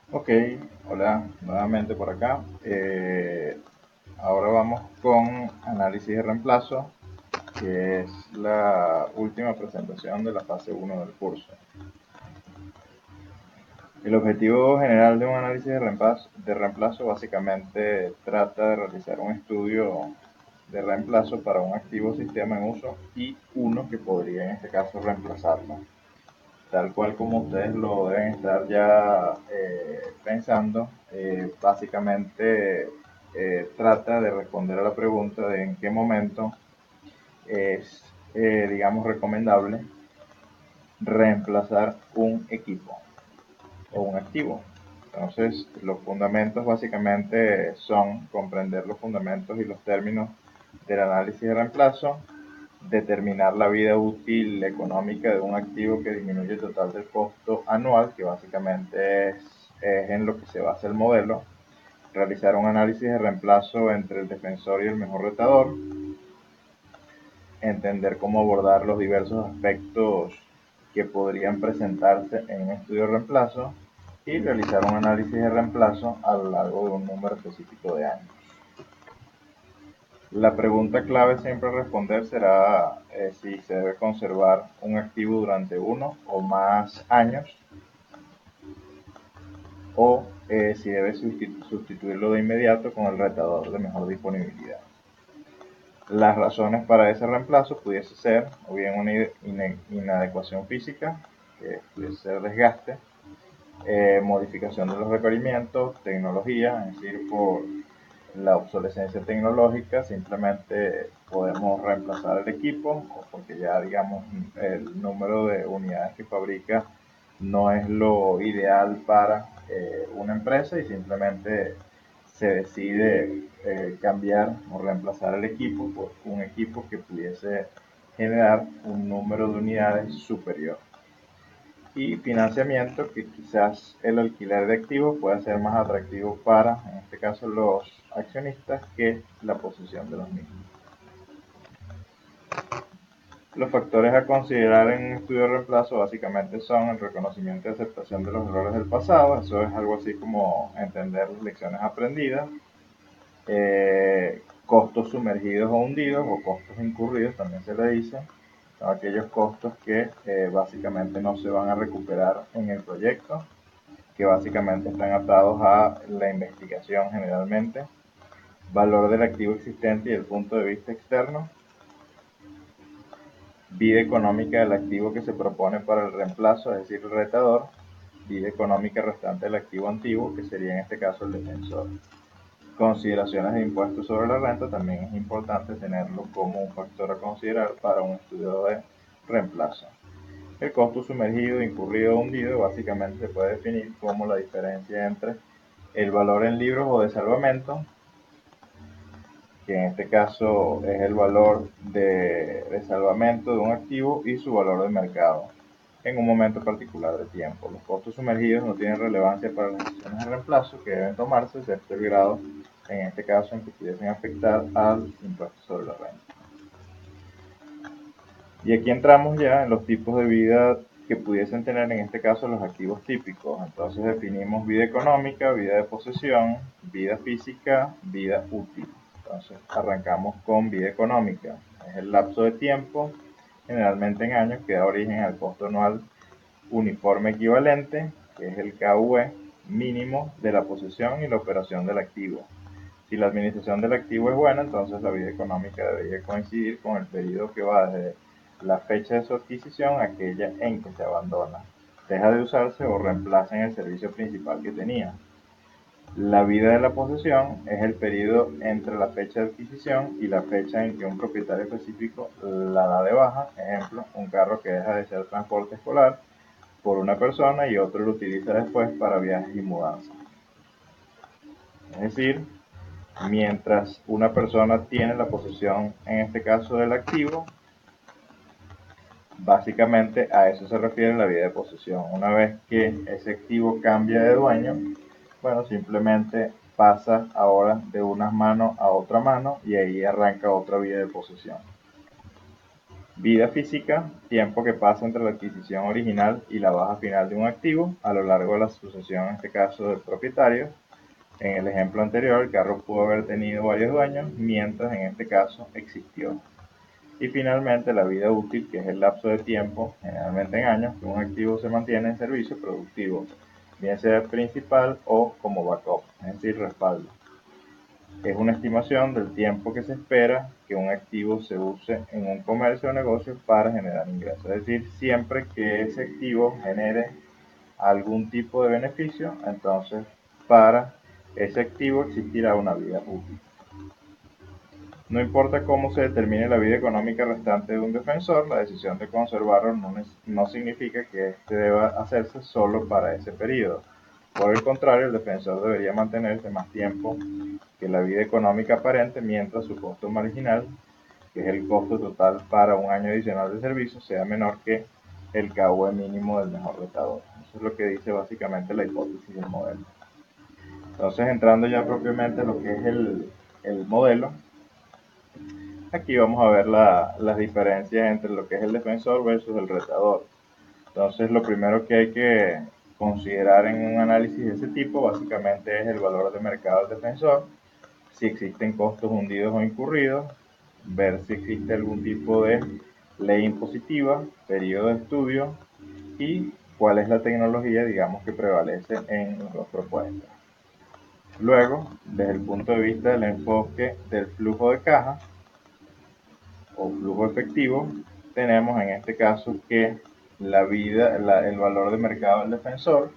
Ok, hola, nuevamente por acá. Ahora vamos con análisis de reemplazo, que es la última presentación de la fase uno del curso. El objetivo general de un análisis de reemplazo básicamente trata de realizar un estudio de reemplazo para un activo sistema en uso y uno que podría en este caso reemplazarlo. Tal cual como ustedes lo deben estar ya pensando, básicamente trata de responder a la pregunta de en qué momento es, digamos, recomendable reemplazar un equipo o un activo. Entonces, los fundamentos básicamente son comprender los fundamentos y los términos del análisis de reemplazo, determinar la vida útil económica de un activo que disminuye el total del costo anual, que básicamente es en lo que se basa el modelo, realizar un análisis de reemplazo entre el defensor y el mejor retador, entender cómo abordar los diversos aspectos que podrían presentarse en un estudio de reemplazo y realizar un análisis de reemplazo a lo largo de un número específico de años. La pregunta clave siempre a responder será si se debe conservar un activo durante uno o más años o si debe sustituirlo de inmediato con el retador de mejor disponibilidad. Las razones para ese reemplazo pudiese ser o bien una inadecuación física, que pudiese ser desgaste, modificación de los requerimientos, tecnología, es decir, por la obsolescencia tecnológica, simplemente podemos reemplazar el equipo o porque ya digamos el número de unidades que fabrica no es lo ideal para una empresa y simplemente se decide cambiar o reemplazar el equipo por un equipo que pudiese generar un número de unidades superior. Y financiamiento, que quizás el alquiler de activos pueda ser más atractivo para, en este caso, los accionistas que la posesión de los mismos. Los factores a considerar en un estudio de reemplazo básicamente son el reconocimiento y aceptación de los errores del pasado, eso es algo así como entender las lecciones aprendidas, costos sumergidos o hundidos o costos incurridos también se le dice, son aquellos costos que básicamente no se van a recuperar en el proyecto, que básicamente están atados a la investigación generalmente, valor del activo existente y el punto de vista externo, vida económica del activo que se propone para el reemplazo, es decir, el retador, vida económica restante del activo antiguo, que sería en este caso el defensor. Consideraciones de impuestos sobre la renta también es importante tenerlo como un factor a considerar para un estudio de reemplazo. El costo sumergido, incurrido o hundido básicamente se puede definir como la diferencia entre el valor en libros o de salvamento, que en este caso es el valor de salvamento de un activo y su valor de mercado en un momento particular de tiempo. Los costos sumergidos no tienen relevancia para las decisiones de reemplazo que deben tomarse, excepto el grado, en este caso, en que pudiesen afectar al impuesto sobre la renta. Y aquí entramos ya en los tipos de vida que pudiesen tener en este caso los activos típicos. Entonces definimos vida económica, vida de posesión, vida física, vida útil. Entonces arrancamos con vida económica. Es el lapso de tiempo, generalmente en años, que da origen al costo anual uniforme equivalente, que es el KUE mínimo de la posesión y la operación del activo. Si la administración del activo es buena, entonces la vida económica debería coincidir con el periodo que va desde la fecha de su adquisición a aquella en que se abandona, deja de usarse o reemplaza en el servicio principal que tenía. La vida de la posesión es el periodo entre la fecha de adquisición y la fecha en que un propietario específico la da de baja. Ejemplo, un carro que deja de ser transporte escolar por una persona y otro lo utiliza después para viajes y mudanzas. Es decir, mientras una persona tiene la posesión, en este caso del activo, básicamente a eso se refiere la vida de posesión. Una vez que ese activo cambia de dueño, bueno, simplemente pasa ahora de una mano a otra mano y ahí arranca otra vida de posesión. Vida física, tiempo que pasa entre la adquisición original y la baja final de un activo a lo largo de la sucesión, en este caso del propietario. En el ejemplo anterior, el carro pudo haber tenido varios dueños, mientras en este caso existió. Y finalmente, la vida útil, que es el lapso de tiempo, generalmente en años, que un activo se mantiene en servicio productivo, bien sea principal o como backup, es decir, respaldo. Es una estimación del tiempo que se espera que un activo se use en un comercio o negocio para generar ingresos. Es decir, siempre que ese activo genere algún tipo de beneficio, entonces para ese activo existirá una vida útil. No importa cómo se determine la vida económica restante de un defensor, la decisión de conservarlo no significa que este deba hacerse solo para ese periodo. Por el contrario, el defensor debería mantenerse más tiempo que la vida económica aparente mientras su costo marginal, que es el costo total para un año adicional de servicio, sea menor que el KUE mínimo del mejor retador. Eso es lo que dice básicamente la hipótesis del modelo. Entonces, entrando ya propiamente en lo que es el modelo, aquí vamos a ver las diferencias entre lo que es el defensor versus el retador. Entonces, lo primero que hay que considerar en un análisis de ese tipo básicamente es el valor de mercado del defensor, si existen costos hundidos o incurridos, ver si existe algún tipo de ley impositiva, periodo de estudio y cuál es la tecnología, digamos, que prevalece en las dos propuestas. Luego, desde el punto de vista del enfoque del flujo de caja o flujo efectivo, tenemos en este caso que el valor de mercado del defensor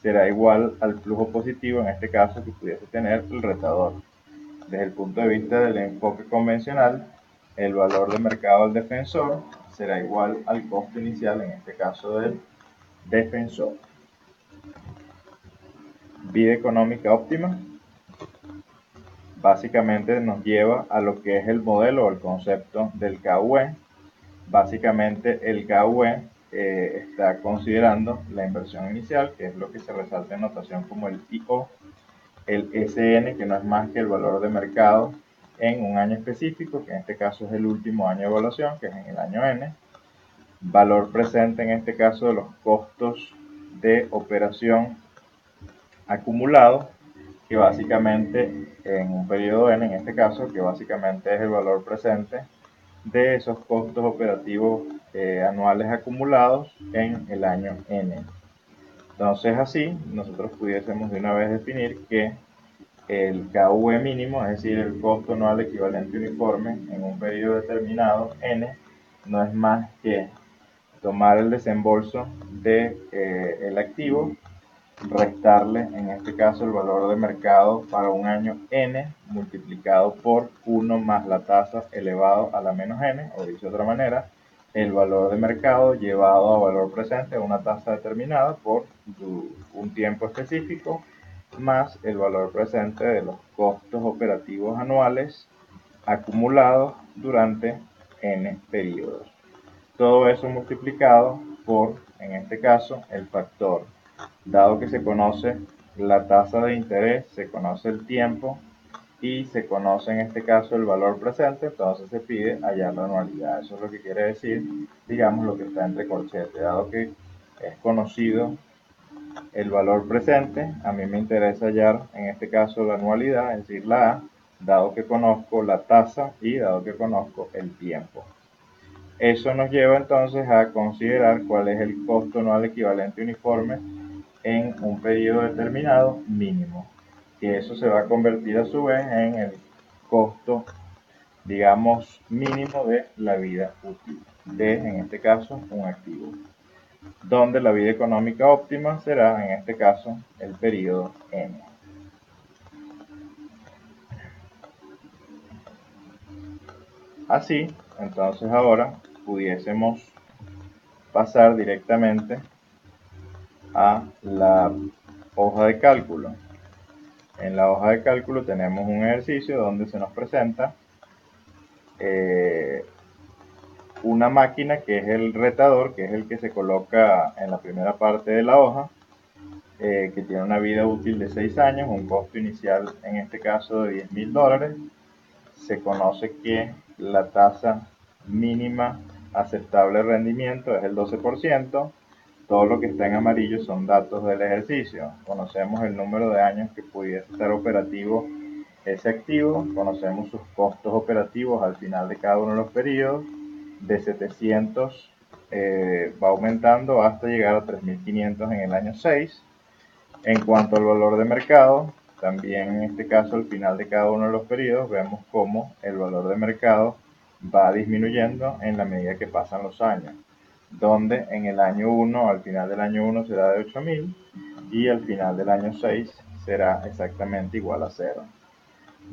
será igual al flujo positivo, en este caso, que pudiese tener el retador. Desde el punto de vista del enfoque convencional, el valor de mercado del defensor será igual al costo inicial, en este caso del defensor. Vida económica óptima básicamente nos lleva a lo que es el modelo o el concepto del KUE. Básicamente el KUE está considerando la inversión inicial, que es lo que se resalta en notación como el IO, el SN, que no es más que el valor de mercado en un año específico, que en este caso es el último año de evaluación, que es en el año N, valor presente en este caso de los costos de operación acumulados, que básicamente en un periodo N, en este caso, que básicamente es el valor presente de esos costos operativos anuales acumulados en el año N. Entonces así, nosotros pudiésemos de una vez definir que el KUE mínimo, es decir, el costo anual equivalente uniforme en un periodo determinado, N, no es más que tomar el desembolso del activo, restarle en este caso el valor de mercado para un año N multiplicado por 1 más la tasa elevado a la menos N, o dicho de otra manera, el valor de mercado llevado a valor presente a una tasa determinada por un tiempo específico, más el valor presente de los costos operativos anuales acumulados durante N periodos. Todo eso multiplicado por, en este caso, el factor. Dado que se conoce la tasa de interés, se conoce el tiempo y se conoce en este caso el valor presente, entonces se pide hallar la anualidad. Eso es lo que quiere decir, digamos, lo que está entre corchetes. Dado que es conocido el valor presente, a mí me interesa hallar en este caso la anualidad, es decir, la A, dado que conozco la tasa y dado que conozco el tiempo. Eso nos lleva entonces a considerar cuál es el costo anual equivalente uniforme en un periodo determinado mínimo, que eso se va a convertir a su vez en el costo, digamos, mínimo de la vida útil de, en este caso, un activo, donde la vida económica óptima será, en este caso, el periodo N. Así, entonces ahora pudiésemos pasar directamente a la hoja de cálculo. En la hoja de cálculo tenemos un ejercicio donde se nos presenta una máquina que es el retador, que es el que se coloca en la primera parte de la hoja, que tiene una vida útil de 6 años, un costo inicial en este caso de $10,000. Se conoce que la tasa mínima aceptable rendimiento es el 12%. Todo lo que está en amarillo son datos del ejercicio. Conocemos el número de años que pudiese estar operativo ese activo, conocemos sus costos operativos al final de cada uno de los periodos. De 700 va aumentando hasta llegar a 3.500 en el año 6. En cuanto al valor de mercado, también en este caso al final de cada uno de los periodos vemos cómo el valor de mercado va disminuyendo en la medida que pasan los años, donde en el año 1, al final del año 1 será de 8.000 y al final del año 6 será exactamente igual a 0.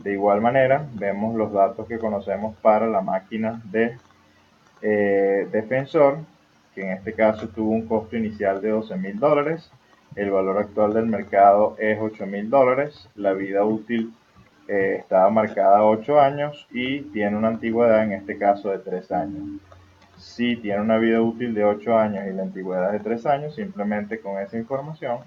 De igual manera, vemos los datos que conocemos para la máquina de Defensor, que en este caso tuvo un costo inicial de $12.000. El valor actual del mercado es $8.000. La vida útil estaba marcada a 8 años y tiene una antigüedad en este caso de 3 años. Si tiene una vida útil de 8 años y la antigüedad de 3 años, simplemente con esa información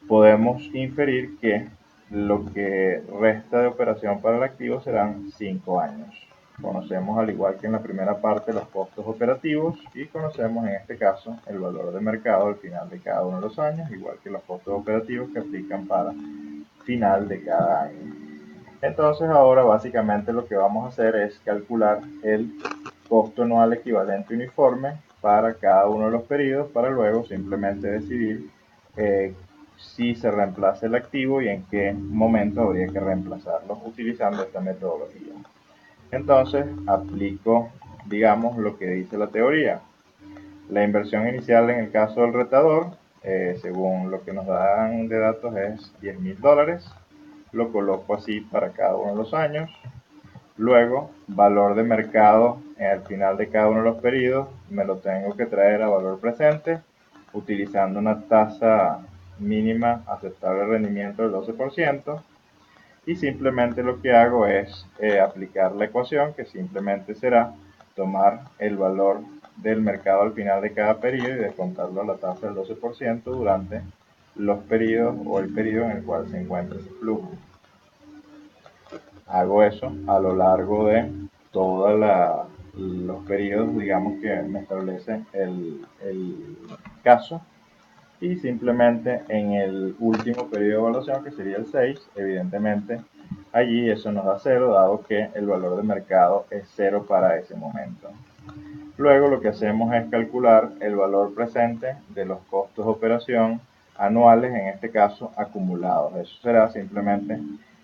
podemos inferir que lo que resta de operación para el activo serán 5 años. Conocemos, al igual que en la primera parte, los costos operativos y conocemos en este caso el valor de mercado al final de cada uno de los años, igual que los costos operativos que aplican para final de cada año. Entonces ahora básicamente lo que vamos a hacer es calcular el costo anual equivalente uniforme para cada uno de los periodos para luego simplemente decidir si se reemplaza el activo y en qué momento habría que reemplazarlo utilizando esta metodología. Entonces aplico, digamos, lo que dice la teoría. La inversión inicial en el caso del retador, según lo que nos dan de datos, es $10.000. Lo coloco así para cada uno de los años. Luego, valor de mercado al final de cada uno de los periodos, me lo tengo que traer a valor presente, utilizando una tasa mínima aceptable de rendimiento del 12%. Y simplemente lo que hago es aplicar la ecuación, que simplemente será tomar el valor del mercado al final de cada periodo y descontarlo a la tasa del 12% durante los periodos o el periodo en el cual se encuentra ese flujo. Hago eso a lo largo de todos los periodos, digamos, que me establece el caso, y simplemente en el último periodo de evaluación, que sería el 6, evidentemente allí eso nos da 0, dado que el valor de mercado es 0 para ese momento. Luego lo que hacemos es calcular el valor presente de los costos de operación anuales, en este caso acumulados. Eso será simplemente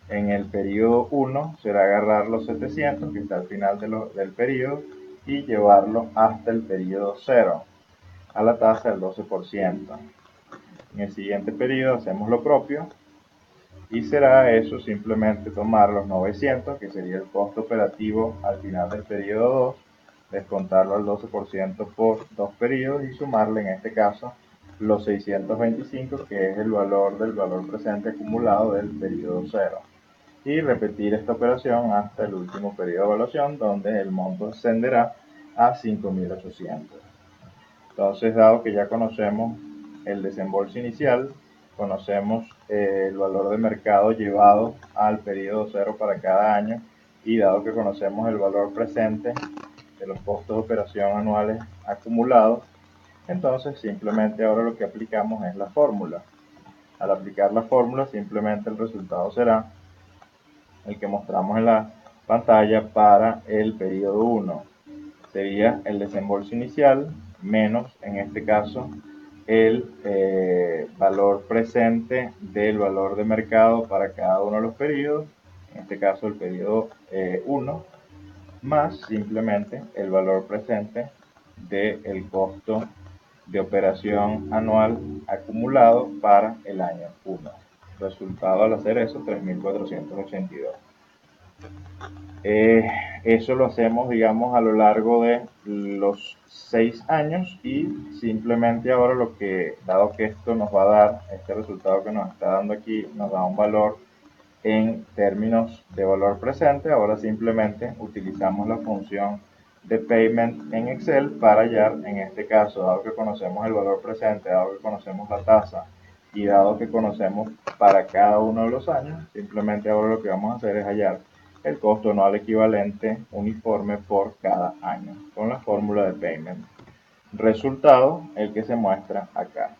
en el periodo 1, será agarrar los 700 que está al final del periodo y llevarlo hasta el periodo 0 a la tasa del 12%. En el siguiente periodo hacemos lo propio y será eso simplemente tomar los 900, que sería el costo operativo al final del periodo 2, descontarlo al 12% por 2 periodos y sumarle en este caso los 625, que es el valor del valor presente acumulado del periodo 0. Y repetir esta operación hasta el último periodo de evaluación, donde el monto ascenderá a 5.800. Entonces, dado que ya conocemos el desembolso inicial, conocemos el valor de mercado llevado al periodo 0 para cada año, y dado que conocemos el valor presente de los costos de operación anuales acumulados, entonces simplemente ahora lo que aplicamos es la fórmula. Al aplicar la fórmula, simplemente el resultado será el que mostramos en la pantalla para el periodo 1. Sería el desembolso inicial menos, en este caso, el valor presente del valor de mercado para cada uno de los periodos, en este caso el periodo 1, más simplemente el valor presente del costo de operación anual acumulado para el año 1. Resultado al hacer eso, 3.482. Eso lo hacemos, digamos, a lo largo de los 6 años, y simplemente ahora lo que, dado que esto nos va a dar, este resultado que nos está dando aquí, nos da un valor en términos de valor presente, ahora simplemente utilizamos la función de payment en Excel para hallar, en este caso, dado que conocemos el valor presente, dado que conocemos la tasa y dado que conocemos para cada uno de los años, simplemente ahora lo que vamos a hacer es hallar el costo anual equivalente uniforme por cada año, con la fórmula de payment. Resultado, el que se muestra acá.